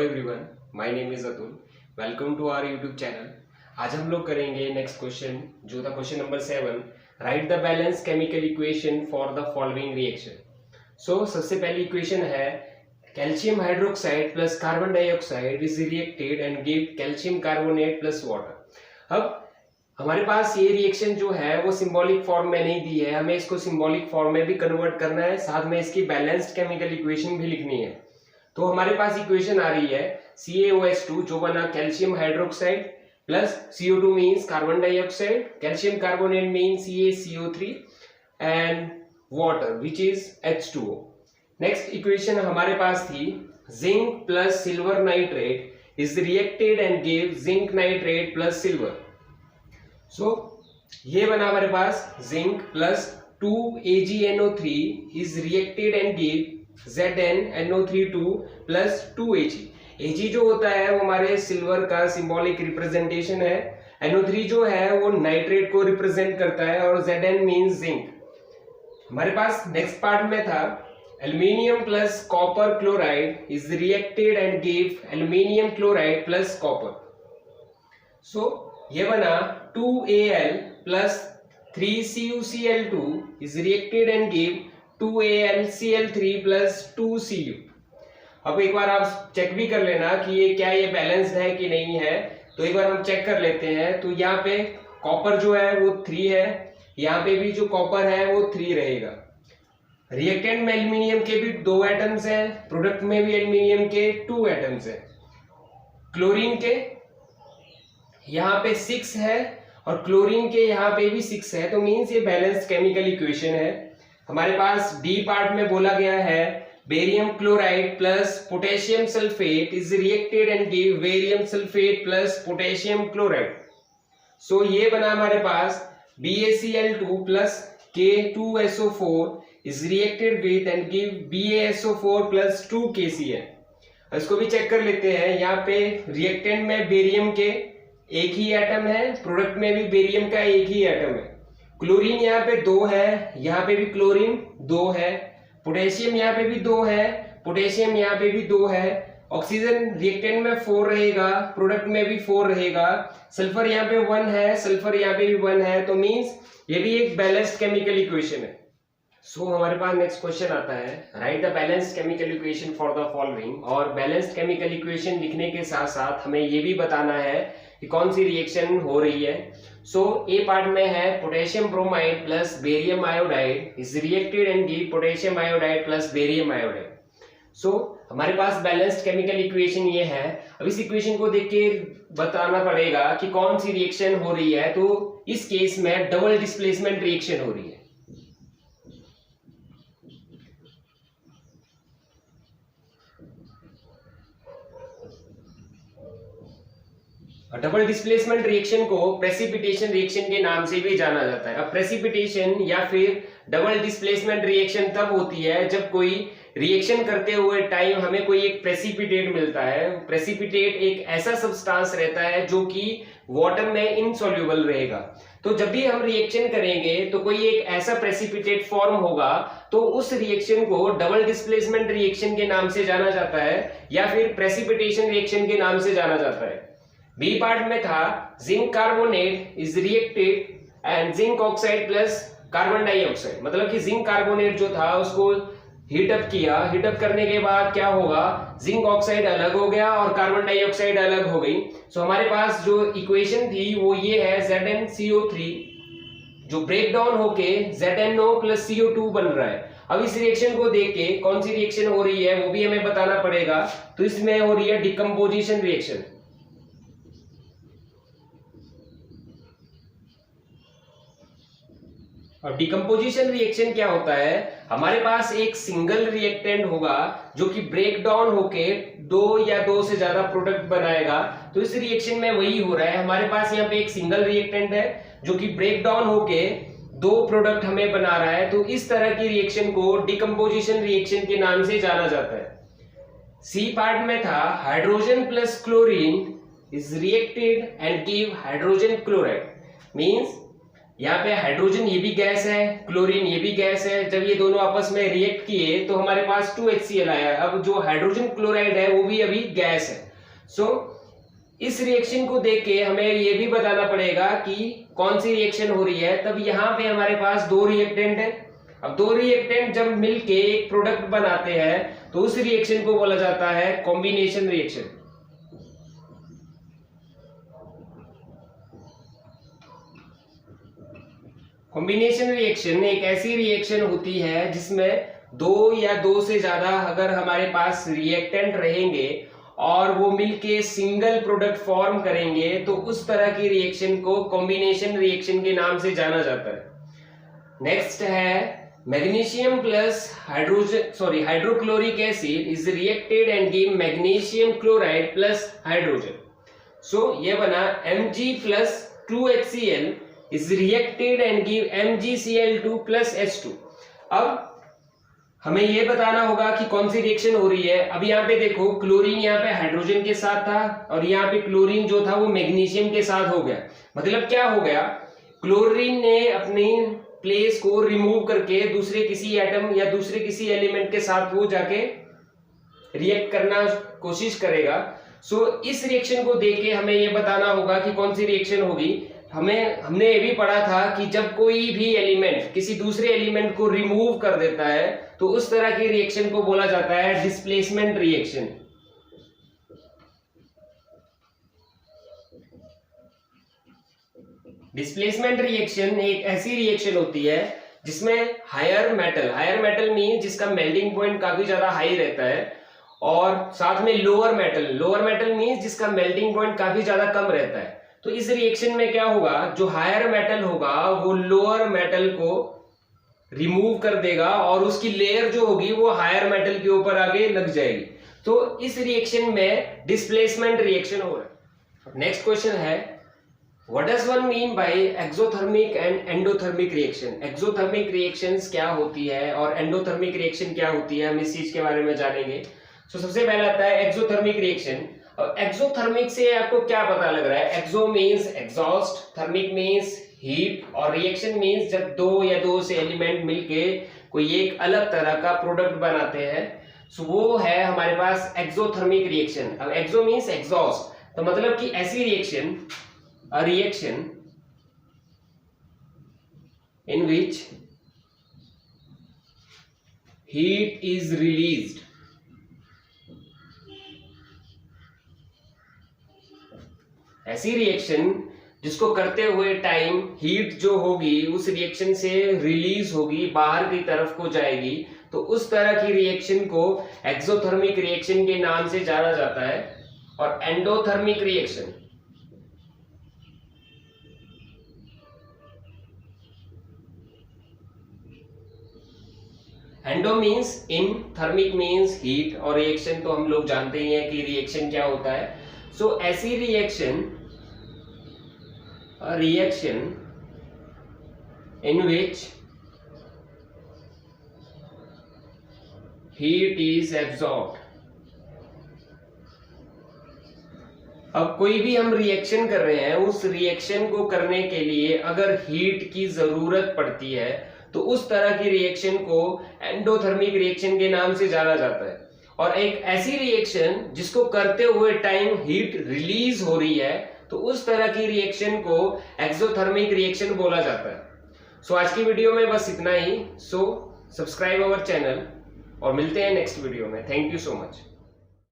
Everyone, my name is Atul. Welcome to our YouTube channel. आज हम लोग करेंगे नेक्स्ट क्वेश्चन जो था question number 7। Write the balance chemical equation for the following reaction. So सबसे पहली इक्वेशन है calcium hydroxide plus carbon dioxide is reacted and give calcium carbonate plus water. अब हमारे पास ये रिएक्शन जो है वो सिंबॉलिक फॉर्म में नहीं दी है, हमें इसको सिंबॉलिक फॉर्म में भी कन्वर्ट करना है, साथ में इसकी बैलेंस्ड केमिकल इक्वेशन भी लिखनी है। तो हमारे पास इक्वेशन आ रही है CaOH2 जो बना calcium hydroxide plus CO2 means carbon dioxide, calcium carbonate means CaCO3 and water which is H2O। Next equation हमारे पास थी zinc plus silver nitrate is reacted and give zinc nitrate plus silver. So ये बना हमारे पास zinc plus 2AgNO3 is reacted and give ZnNO32 plus 2Ag। Ag जो होता है वो हमारे सिल्वर का सिंबॉलिक रिप्रेजेंटेशन है, NO3 जो है वो नाइट्रेट को रिप्रेजेंट करता है और Zn मीन्स जिंक। हमारे पास नेक्स्ट पार्ट में था aluminium plus copper chloride is reacted and give aluminium chloride plus copper. So ये बना 2Al plus 3CuCl2 is reacted and give 2AlCl3 plus 2Cu। अब एक बार आप चेक भी कर लेना कि ये क्या ये बैलेंस्ड है कि नहीं है। तो एक बार हम चेक कर लेते हैं। तो यहाँ पे कॉपर जो है वो 3 है, यहाँ पे भी जो कॉपर है वो 3 रहेगा। रिएक्टेंट में एल्यूमिनियम के भी 2 एटम्स हैं, प्रोडक्ट में भी एल्यूमिनियम के 2 एटम्स हैं। क्लोरीन के यहाँ पे 6 है और क्लोरीन के यहाँ पे भी 6 है, तो मीन्स ये बैलेंस्ड केमिकल इक्वेशन है। हमारे पास डी पार्ट में बोला गया है barium chloride plus potassium sulphate is reacted and give barium sulphate plus potassium chloride. So ये बना हमारे पास BaCl2 plus K2SO4 is reacted with and give BaSO4 plus 2KCl। इसको भी चेक कर लेते हैं। यहाँ पे रिएक्टेंट में बेरियम के एक ही एटम है, प्रोडक्ट में भी बेरियम का एक ही एटम है। क्लोरीन यहाँ पे 2 है, यहाँ पे भी क्लोरीन 2 है, पोटेशियम यहाँ पे भी 2 है, पोटेशियम यहाँ पे भी 2 है। ऑक्सीजन रिएक्टेंट में 4 रहेगा, प्रोडक्ट में भी 4 रहेगा। सल्फर यहाँ पे 1 है, सल्फर यहाँ पे भी 1 है, तो मींस ये भी एक बैलेंस्ड केमिकल इक्वेशन है। सो हमारे पास नेक्स्ट क्वेश्चन आता है right the balanced chemical equation for the following. और बैलेंस्ड केमिकल इक्वेशन लिखने के साथ साथ हमें ये भी बताना है कि कौन सी रिएक्शन हो रही है। सो ए पार्ट में है potassium bromide plus barium iodide is reacted and give potassium iodide plus barium iodide. So हमारे पास बैलेंस्ड केमिकल इक्वेशन ये है। अब इस इक्वेशन को देख के बताना पड़ेगा कि कौन सी रिएक्शन हो रही है। तो इस केस में डबल डिस्प्लेसमेंट रिएक्शन हो रही है। डबल डिस्प्लेसमेंट रिएक्शन को प्रेसिपिटेशन रिएक्शन के नाम से भी जाना जाता है। अब प्रेसिपिटेशन या फिर डबल डिस्प्लेसमेंट रिएक्शन तब होती है जब कोई रिएक्शन करते हुए टाइम हमें कोई एक प्रेसिपिटेट मिलता है। प्रेसिपिटेट एक ऐसा सब्सटेंस रहता है जो कि वाटर में इनसॉल्युबल रहेगा। तो जब भी हम रिएक्शन करेंगे तो कोई एक ऐसा प्रेसिपिटेट फॉर्म होगा, तो उस रिएक्शन को डबल डिस्प्लेसमेंट रिएक्शन के नाम से जाना जाता है या फिर प्रेसिपिटेशन रिएक्शन के नाम से जाना जाता है। बी पार्ट में था zinc carbonate is reacted and zinc oxide plus carbon dioxide. मतलब कि जिंक कार्बोनेट जो था उसको हीटअप किया, हीटअप करने के बाद क्या होगा, जिंक ऑक्साइड अलग हो गया और कार्बन डाइऑक्साइड अलग हो गई। सो हमारे पास जो इक्वेशन थी वो ये है ZnCO3 जो ब्रेक डाउन होके ZnO प्लस CO2 बन रहा है। अब इस रिएक्शन को देख के कौन सी रिएक्शन हो रही है वो भी हमें बताना पड़ेगा। तो इसमें हो रही है डिकम्पोजिशन रिएक्शन। और डिकम्पोजिशन रिएक्शन क्या होता है, हमारे पास एक सिंगल रिएक्टेंट होगा जो कि ब्रेक डाउन होके 2 या 2 से ज्यादा प्रोडक्ट बनाएगा। तो इस रिएक्शन में वही हो रहा है। हमारे पास यहाँ पे एक सिंगल रिएक्टेंट है जो कि ब्रेक डाउन होके 2 प्रोडक्ट हमें बना रहा है। तो इस तरह की रिएक्शन को डिकम्पोजिशन रिएक्शन के नाम से जाना जाता है। सी पार्ट में था hydrogen plus chlorine is reacted and give hydrogen chloride. Means यहाँ पे हाइड्रोजन ये भी गैस है, क्लोरीन ये भी गैस है। जब ये दोनों आपस में रिएक्ट किए तो हमारे पास 2HCl आया। अब जो हाइड्रोजन क्लोराइड है वो भी अभी गैस है। सो इस रिएक्शन को देख के हमें ये भी बताना पड़ेगा कि कौन सी रिएक्शन हो रही है। तब यहाँ पे हमारे पास दो रिएक्टेंट है। अब दो रिएक्टेंट जब मिलके एक प्रोडक्ट बनाते हैं तो उस रिएक्शन को बोला जाता है कॉम्बिनेशन रिएक्शन। कॉम्बिनेशन रिएक्शन एक ऐसी रिएक्शन होती है जिसमें दो या दो से ज्यादा अगर हमारे पास रिएक्टेंट रहेंगे और वो मिलके सिंगल प्रोडक्ट फॉर्म करेंगे तो उस तरह की रिएक्शन को कॉम्बिनेशन रिएक्शन के नाम से जाना जाता है। नेक्स्ट है magnesium plus hydrochloric acid is reacted and give magnesium chloride plus hydrogen. So ये बना Mg plus 2HCl is reacted and give MgCl2 plus H2। अब हमें ये बताना होगा कि कौन सी रिएक्शन हो रही है। अब यहाँ पे देखो क्लोरीन यहाँ पे हाइड्रोजन के साथ था और यहाँ पे क्लोरीन जो था वो मैग्नीशियम के साथ हो गया। मतलब क्या हो गया, क्लोरीन ने अपनी प्लेस को रिमूव करके दूसरे किसी एटम या दूसरे किसी एलिमेंट के साथ वो जाके रिएक्ट करना कोशिश करेगा। सो इस रिएक्शन को देख के हमें ये बताना होगा कि कौन सी रिएक्शन होगी। हमने ये भी पढ़ा था कि जब कोई भी एलिमेंट किसी दूसरे एलिमेंट को रिमूव कर देता है तो उस तरह की रिएक्शन को बोला जाता है डिस्प्लेसमेंट रिएक्शन। डिस्प्लेसमेंट रिएक्शन एक ऐसी रिएक्शन होती है जिसमें हायर मेटल मीन जिसका मेल्टिंग पॉइंट काफी ज्यादा हाई रहता है और साथ में लोअर मेटल मीन जिसका मेल्टिंग पॉइंट काफी ज्यादा कम रहता है। तो इस रिएक्शन में क्या होगा, जो हायर मेटल होगा वो लोअर मेटल को रिमूव कर देगा और उसकी लेयर जो होगी वो हायर मेटल के ऊपर आगे लग जाएगी। तो इस रिएक्शन में डिस्प्लेसमेंट रिएक्शन हो रहा है। नेक्स्ट क्वेश्चन है what does one mean by exothermic and endothermic reaction. Exothermic reactions क्या होती है और एंडोथर्मिक रिएक्शन क्या होती है, हम इस चीज के बारे में जानेंगे। तो सबसे पहला आता है एक्सोथर्मिक रिएक्शन। एक्सोथर्मिक से आपको क्या पता लग रहा है, exo means exhaust, thermic means heat और रिएक्शन मीन्स जब दो या दो से एलिमेंट मिलके कोई एक अलग तरह का प्रोडक्ट बनाते हैं। सो वो है हमारे पास एक्सोथर्मिक रिएक्शन। अब एक्सो मीन्स एग्जॉस्ट, तो मतलब कि ऐसी reaction, a reaction in which heat is released. ऐसी रिएक्शन जिसको करते हुए टाइम हीट जो होगी उस रिएक्शन से रिलीज होगी, बाहर की तरफ को जाएगी, तो उस तरह की रिएक्शन को एक्सोथर्मिक रिएक्शन के नाम से जाना जाता है। और endothermic reaction, endo means in, thermic means heat और रिएक्शन तो हम लोग जानते ही हैं कि रिएक्शन क्या होता है। सो ऐसी reaction, a reaction in which heat is absorbed। अब कोई भी हम रिएक्शन कर रहे हैं, उस रिएक्शन को करने के लिए अगर हीट की जरूरत पड़ती है तो उस तरह की रिएक्शन को एंडोथर्मिक रिएक्शन के नाम से जाना जाता है। और एक ऐसी रिएक्शन जिसको करते हुए टाइम हीट रिलीज हो रही है तो उस तरह की रिएक्शन को एक्सोथर्मिक रिएक्शन बोला जाता है। सो आज की वीडियो में बस इतना ही। सो सब्सक्राइब अवर चैनल और मिलते हैं नेक्स्ट वीडियो में। Thank you so much.